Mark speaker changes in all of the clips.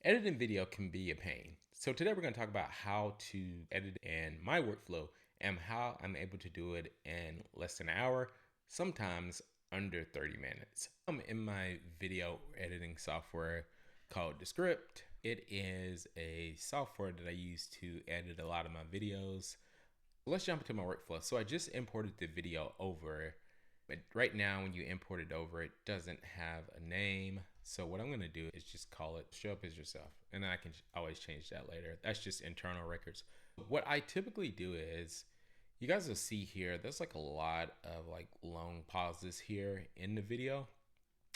Speaker 1: Editing video can be a pain. So today we're going to talk about how to edit in my workflow and how I'm able to do it in less than an hour, sometimes under 30 minutes. I'm in my video editing software called Descript. It is a software that I use to edit a lot of my videos. Let's jump into my workflow. So I just imported the video over. But right now, when you import it over, it doesn't have a name. So what I'm going to do is just call it show up as yourself. And then I can always change that later. That's just internal records. What I typically do is, you guys will see here, there's like a lot of like long pauses here in the video.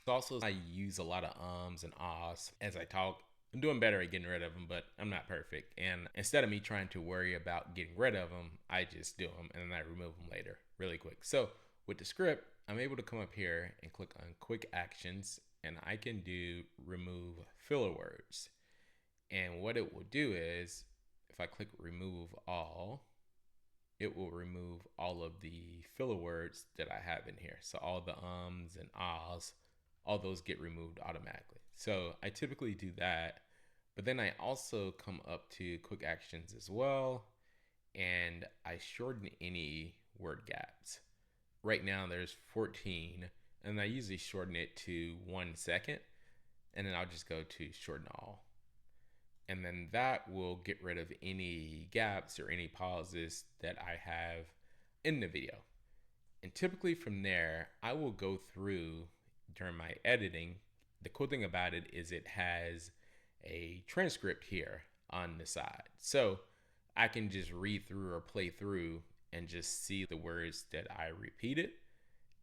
Speaker 1: Also, I use a lot of ums and ahs as I talk. I'm doing better at getting rid of them, but I'm not perfect. And instead of me trying to worry about getting rid of them, I just do them and then I remove them later really quick. So with the script, I'm able to come up here and click on quick actions, and I can do remove filler words. And what it will do is, if I click remove all, it will remove all of the filler words that I have in here. So all the ums and ahs, all those get removed automatically. So I typically do that, but then I also come up to quick actions as well, and I shorten any word gaps. Right now there's 14, and I usually shorten it to 1 second, and then I'll just go to shorten all. And then that will get rid of any gaps or any pauses that I have in the video. And typically from there, I will go through during my editing. The cool thing about it is it has a transcript here on the side. So I can just read through or play through and just see the words that I repeated,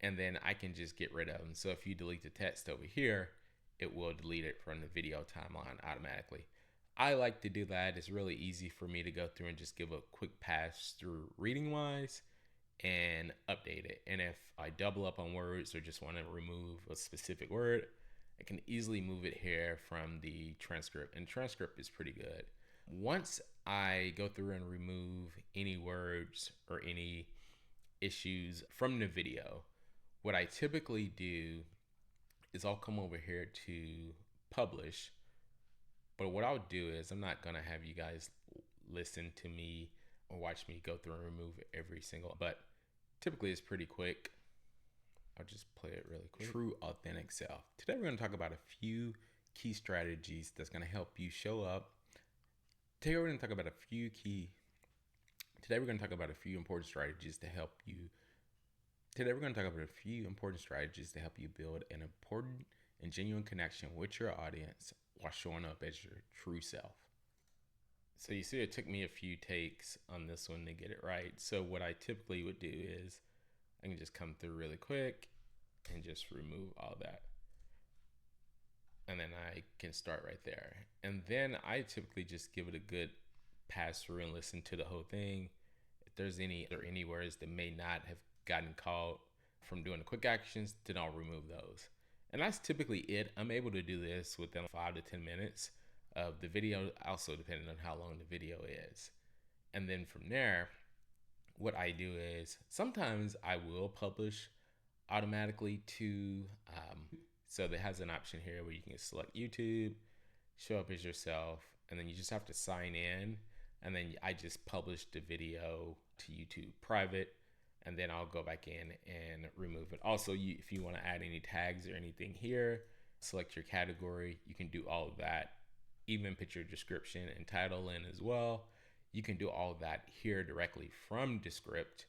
Speaker 1: and then I can just get rid of them. So if you delete the text over here, it will delete it from the video timeline automatically. I like to do that. It's really easy for me to go through and just give a quick pass through reading wise and update it. And if I double up on words or just want to remove a specific word, I can easily move it here from the transcript, and transcript is pretty good. Once I go through and remove any words or any issues from the video, what I typically do is I'll come over here to publish. But what I'll do is, I'm not going to have you guys listen to me or watch me go through and remove every single, but typically it's pretty quick. I'll just play it really quick. True authentic self. Today we're going to talk about a few key strategies that's going to help you show up. Today we're going to talk about a few important strategies to help you. Today we're going to talk about a few important strategies to help you build an important and genuine connection with your audience while showing up as your true self. So you see, it took me a few takes on this one to get it right. So what I typically would do is, I can just come through really quick and just remove all that. And then I can start right there. And then I typically just give it a good pass through and listen to the whole thing. If there's any words that may not have gotten caught from doing the quick actions, then I'll remove those. And that's typically it. I'm able to do this within 5 to 10 minutes of the video, also depending on how long the video is. And then from there, what I do is, sometimes I will publish automatically to, so that has an option here where you can select YouTube, show up as yourself, and then you just have to sign in. And then I just publish the video to YouTube private, and then I'll go back in and remove it. Also, if you want to add any tags or anything here, select your category. You can do all of that. Even put your description and title in as well. You can do all of that here directly from Descript.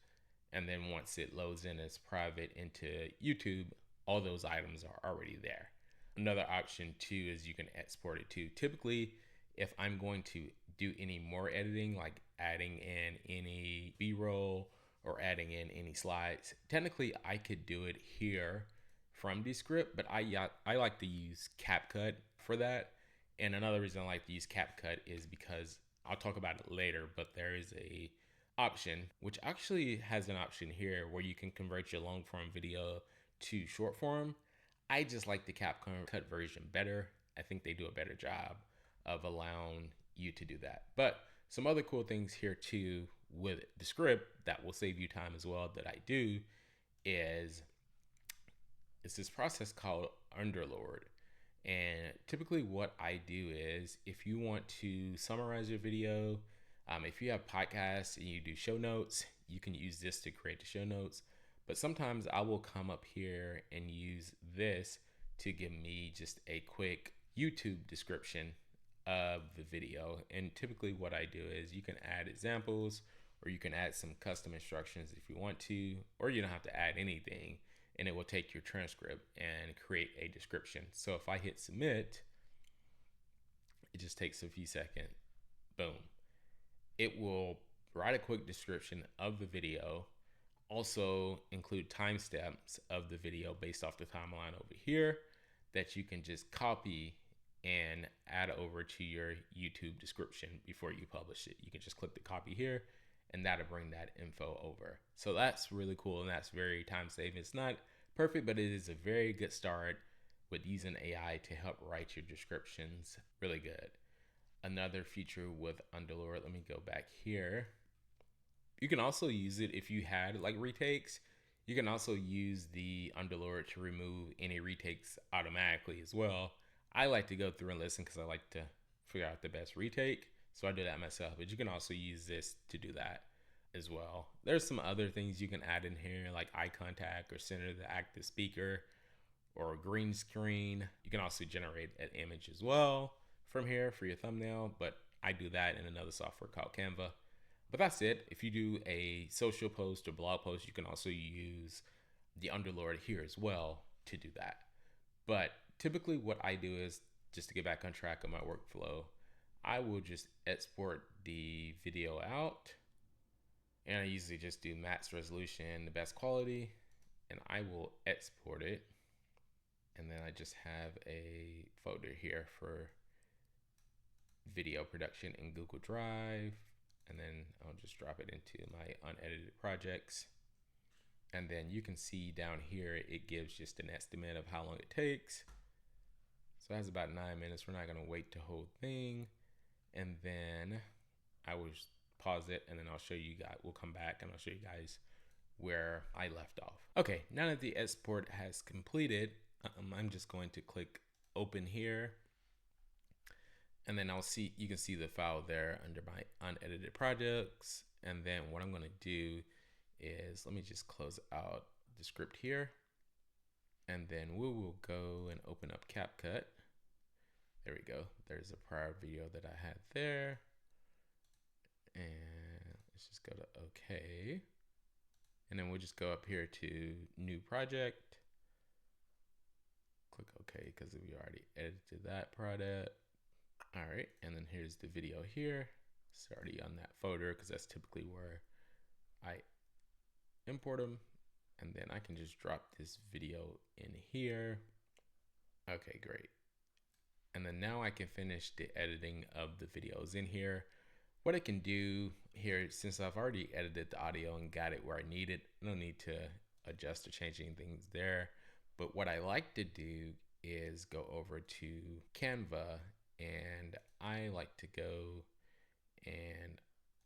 Speaker 1: And then once it loads in as private into YouTube, all those items are already there. Another option too is you can export it too. Typically, if I'm going to do any more editing, like adding in any B-roll or adding in any slides, technically I could do it here from Descript, but I like to use CapCut for that. And another reason I like to use CapCut is because, I'll talk about it later, but there is a option, which actually has an option here where you can convert your long form video to short form. I just like the CapCut version better. I think they do a better job of allowing you to do that. But some other cool things here too with Descript that will save you time as well that I do is, it's this process called underlord. And typically what I do is if you want to summarize your video, if you have podcasts and you do show notes, you can use this to create the show notes. But sometimes I will come up here and use this to give me just a quick YouTube description of the video. And typically what I do is you can add examples, or you can add some custom instructions if you want to, or you don't have to add anything, and it will take your transcript and create a description. So if I hit submit, it just takes a few seconds. Boom. It will write a quick description of the video, also include timestamps of the video based off the timeline over here that you can just copy and add over to your YouTube description before you publish it. You can just click the copy here and that'll bring that info over. So that's really cool, and that's very time saving. It's not perfect, but it is a very good start with using AI to help write your descriptions really good. Another feature with Underlord, let me go back here. You can also use it if you had like retakes. You can also use the Underlord to remove any retakes automatically as well. I like to go through and listen because I like to figure out the best retake. So I do that myself, but you can also use this to do that as well. There's some other things you can add in here, like eye contact or center the active speaker or green screen. You can also generate an image as well from here for your thumbnail, but I do that in another software called Canva. But that's it. If you do a social post or blog post, you can also use the Underlord here as well to do that. But typically what I do is, just to get back on track of my workflow, I will just export the video out, and I usually just do max resolution, the best quality, and I will export it. And then I just have a folder here for video production in Google Drive, and then I'll just drop it into my unedited projects. And then you can see down here, it gives just an estimate of how long it takes. So it has about 9 minutes. We're not gonna wait the whole thing. And then I will pause it, and then I'll show you guys, we'll come back and I'll show you guys where I left off. Okay, now that the export has completed, I'm just going to click open here. And then you can see the file there under my unedited projects. And then what I'm gonna do is, let me just close out Descript here. And then we will go and open up CapCut. There we go. There's a prior video that I had there. And let's just go to OK. And then we'll just go up here to new project. Click OK because we already edited that product. All right, and then here's the video here. It's already on that folder because that's typically where I import them. And then I can just drop this video in here. Okay, great. And then now I can finish the editing of the videos in here. What I can do here, since I've already edited the audio and got it where I need it, I don't need to adjust or change anything there. But what I like to do is go over to Canva, and I like to go and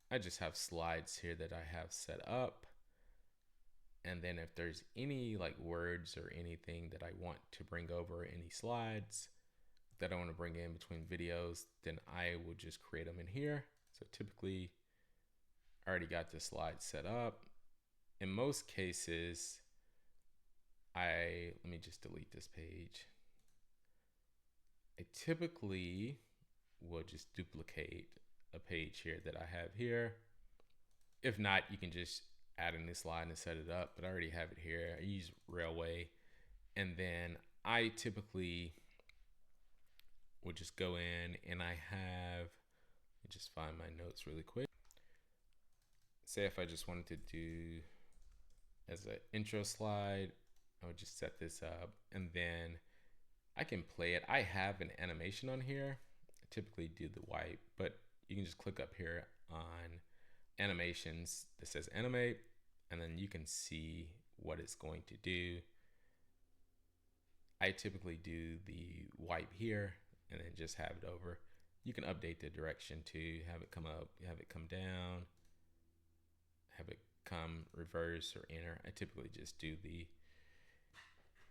Speaker 1: I just have slides here that I have set up. And then if there's any like words or anything that I want to bring over, any slides that I want to bring in between videos, then I will just create them in here. So typically I already got the slide set up. In most cases, let me just delete this page. I typically will just duplicate a page here that I have here. If not, you can just add in this slide and set it up, but I already have it here. I use Railway. And then I typically would just go in and I have, let me just find my notes really quick. Say if I just wanted to do as an intro slide, I would just set this up and then I can play it. I have an animation on here. I typically do the wipe, but you can just click up here on animations that says animate, and then you can see what it's going to do. I typically do the wipe here and then just have it over. You can update the direction to have it come up, have it come down, have it come reverse or enter. I typically just do the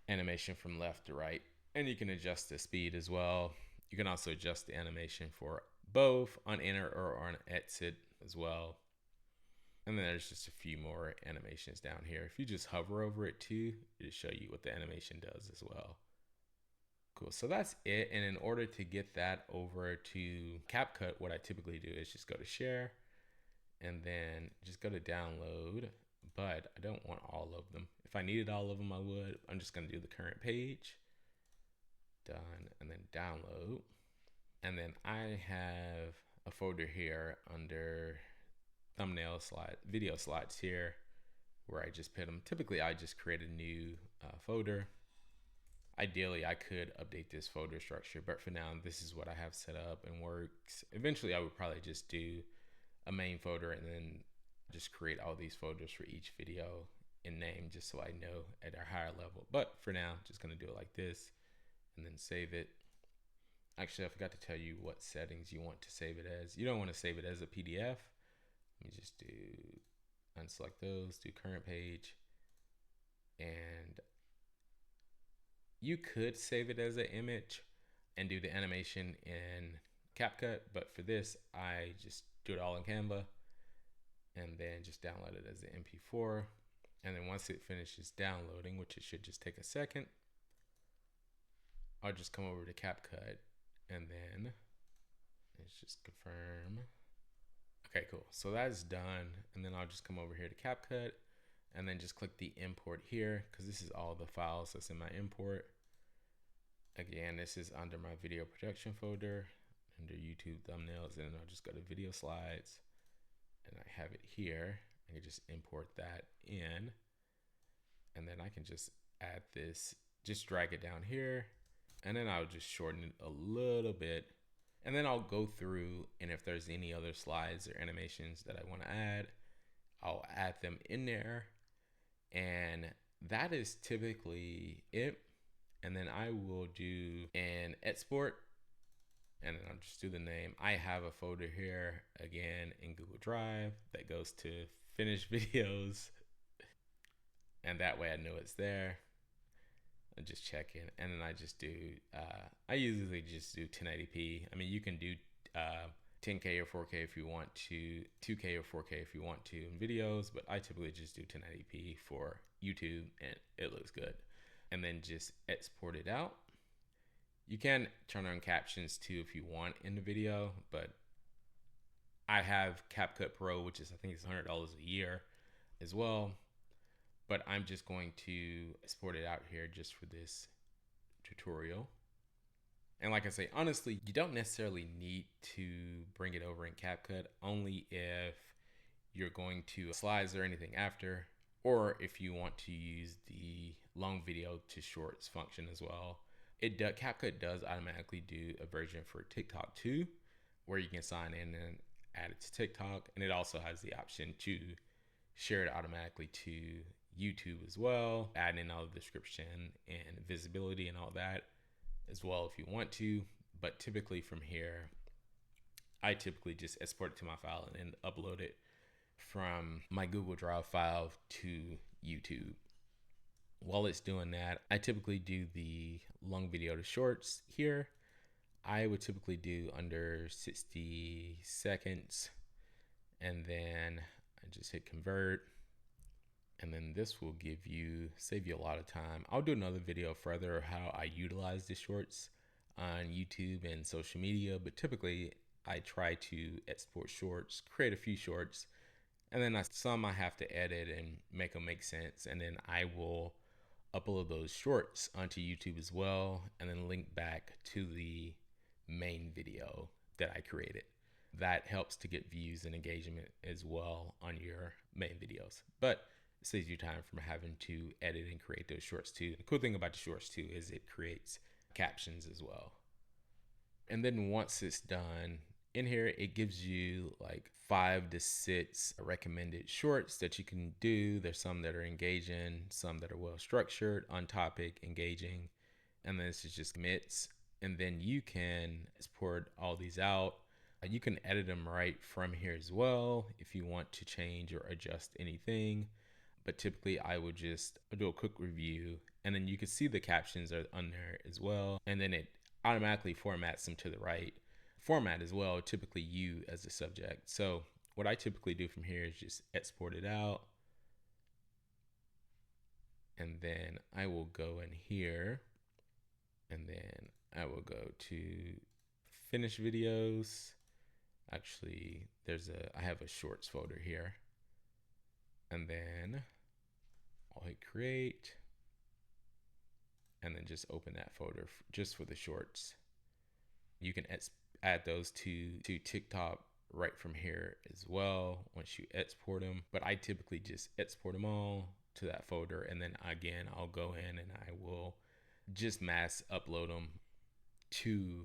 Speaker 1: animation from left to right And you can adjust the speed as well. You can also adjust the animation for both on enter or on exit as well. And then there's just a few more animations down here. If you just hover over it too, it'll show you what the animation does as well. Cool, so that's it. And in order to get that over to CapCut, what I typically do is just go to share and then just go to download, but I don't want all of them. If I needed all of them, I would. I'm just gonna do the current page, done, and then download. And then I have a folder here under thumbnail slide, video slides here, where I just put them. Typically, I just create a new folder. Ideally, I could update this folder structure, but for now, this is what I have set up and works. Eventually, I would probably just do a main folder and then just create all these folders for each video in name, just so I know at a higher level. But for now, just gonna do it like this and then save it. Actually, I forgot to tell you what settings you want to save it as. You don't want to save it as a PDF. Let me just unselect those, do current page, and you could save it as an image and do the animation in CapCut, but for this, I just do it all in Canva and then just download it as an MP4. And then once it finishes downloading, which it should just take a second, I'll just come over to CapCut and then let's just confirm. Okay, cool. So that's done. And then I'll just come over here to CapCut and then just click the import here, because this is all the files that's in my import. Again, this is under my video production folder, under YouTube thumbnails, and I'll just go to video slides and I have it here. I can just import that in, and then I can just add this, just drag it down here, and then I'll just shorten it a little bit. And then I'll go through, and if there's any other slides or animations that I want to add, I'll add them in there. And that is typically it. And then I will do an export, and then I'll just do the name. I have a folder here again in Google Drive that goes to finished videos, and that way I know it's there. I just check in, and then I just do, I usually just do 1080p. I mean, you can do 10K or 4K if you want to, 2K or 4K if you want to in videos, but I typically just do 1080p for YouTube, and it looks good. And then just export it out. You can turn on captions too if you want in the video, but I have CapCut Pro, which is, I think it's $100 a year as well. But I'm just going to export it out here just for this tutorial. And like I say, honestly, you don't necessarily need to bring it over in CapCut, only if you're going to slides or anything after, or if you want to use the long video to shorts function as well. CapCut does automatically do a version for TikTok too, where you can sign in and add it to TikTok. And it also has the option to share it automatically to YouTube as well, add in all the description and visibility and all that as well if you want to. But typically from here, I typically just export it to my file and then upload it from my Google Drive file to YouTube. While it's doing that, I typically do the long video to shorts here. I would typically do under 60 seconds, and then I just hit convert. And then this will save you a lot of time. I'll do another video further how I utilize the shorts on YouTube and social media, but typically I try to export shorts, create a few shorts, and then some I have to edit and make them make sense. And then I will upload those shorts onto YouTube as well, and then link back to the main video that I created. That helps to get views and engagement as well on your main videos. But it saves you time from having to edit and create those shorts too. The cool thing about the shorts too is it creates captions as well. And then once it's done, in here it gives you like 5 to 6 recommended shorts that you can do. There's some that are engaging, some that are well structured, on topic, engaging, and then this is just commits. And then you can export all these out. You can edit them right from here as well if you want to change or adjust anything. but typically I would just do a quick review, and then you can see the captions are on there as well, and then it automatically formats them to the right format as well, typically you as the subject. So what I typically do from here is just export it out, and then I will go in here, and then I will go to finish videos. Actually, I have a shorts folder here, and then I'll hit create, and then just open that folder just for the shorts. You can add those to TikTok right from here as well once you export them, but I typically just export them all to that folder, and then again I'll go in and I will just mass upload them to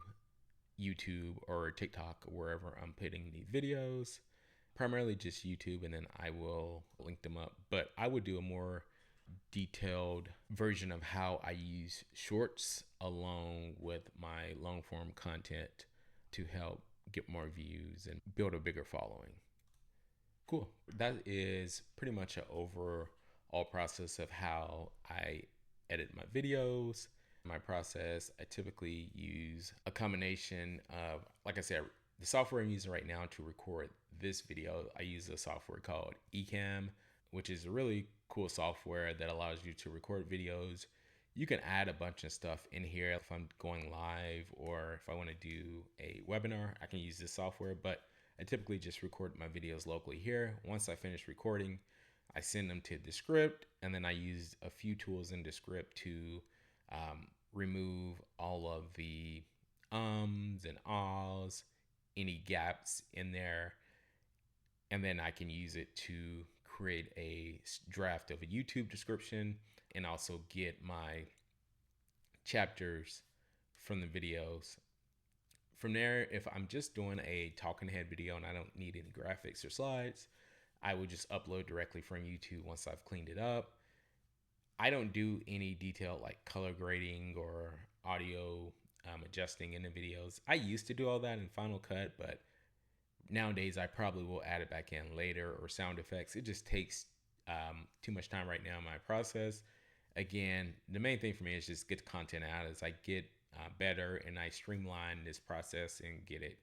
Speaker 1: YouTube or TikTok or wherever I'm putting the videos, primarily just YouTube, and then I will link them up. But I would do a more detailed version of how I use shorts along with my long form content to help get more views and build a bigger following. Cool. That is pretty much an overall process of how I edit my videos. My process, I typically use a combination of, like I said, the software I'm using right now to record this video. I use a software called Ecamm, which is a really cool software that allows you to record videos. You can add a bunch of stuff in here. If I'm going live or if I want to do a webinar, I can use this software, but I typically just record my videos locally here. Once I finish recording, I send them to Descript, and then I use a few tools in Descript to remove all of the ums and ahs, any gaps in there, and then I can use it to create a draft of a YouTube description and also get my chapters from the videos. From there, if I'm just doing a talking head video and I don't need any graphics or slides, I would just upload directly from YouTube once I've cleaned it up. I don't do any detail like color grading or audio adjusting in the videos. I used to do all that in Final Cut, but nowadays I probably will add it back in later, or sound effects. It just takes too much time right now in my process. Again, the main thing for me is just get the content out. As I get better and I streamline this process and get it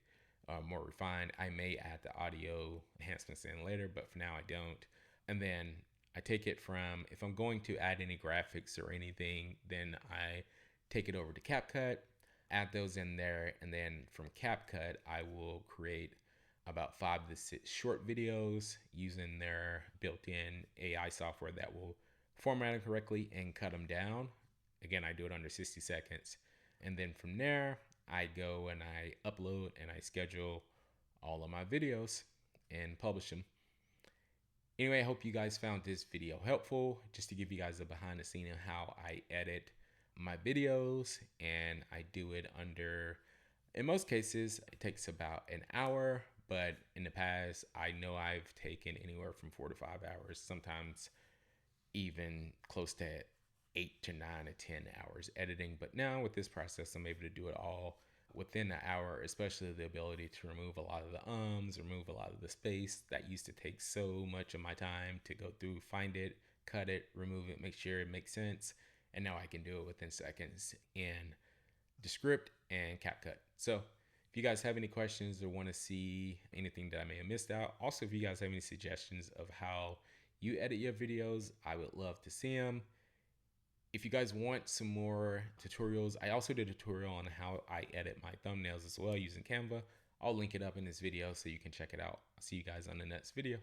Speaker 1: more refined, I may add the audio enhancements in later, but for now I don't. And then I take it from, if I'm going to add any graphics or anything, then I take it over to CapCut, add those in there, and then from CapCut, I will create about 5 to 6 short videos using their built-in AI software that will format it correctly and cut them down. Again, I do it under 60 seconds. And then from there, I go and I upload and I schedule all of my videos and publish them. Anyway, I hope you guys found this video helpful, just to give you guys a behind the scene of how I edit my videos. And I do it under, in most cases, it takes about an hour, but in the past, I know I've taken anywhere from 4 to 5 hours, sometimes even close to 8 to 9 to 10 hours editing. But now with this process, I'm able to do it all within an hour, especially the ability to remove a lot of the ums, remove a lot of the space that used to take so much of my time to go through, find it, cut it, remove it, make sure it makes sense. And now I can do it within seconds in Descript and CapCut. So if you guys have any questions or want to see anything that I may have missed out, also if you guys have any suggestions of how you edit your videos, I would love to see them. If you guys want some more tutorials, I also did a tutorial on how I edit my thumbnails as well using Canva. I'll link it up in this video so you can check it out. I'll see you guys on the next video.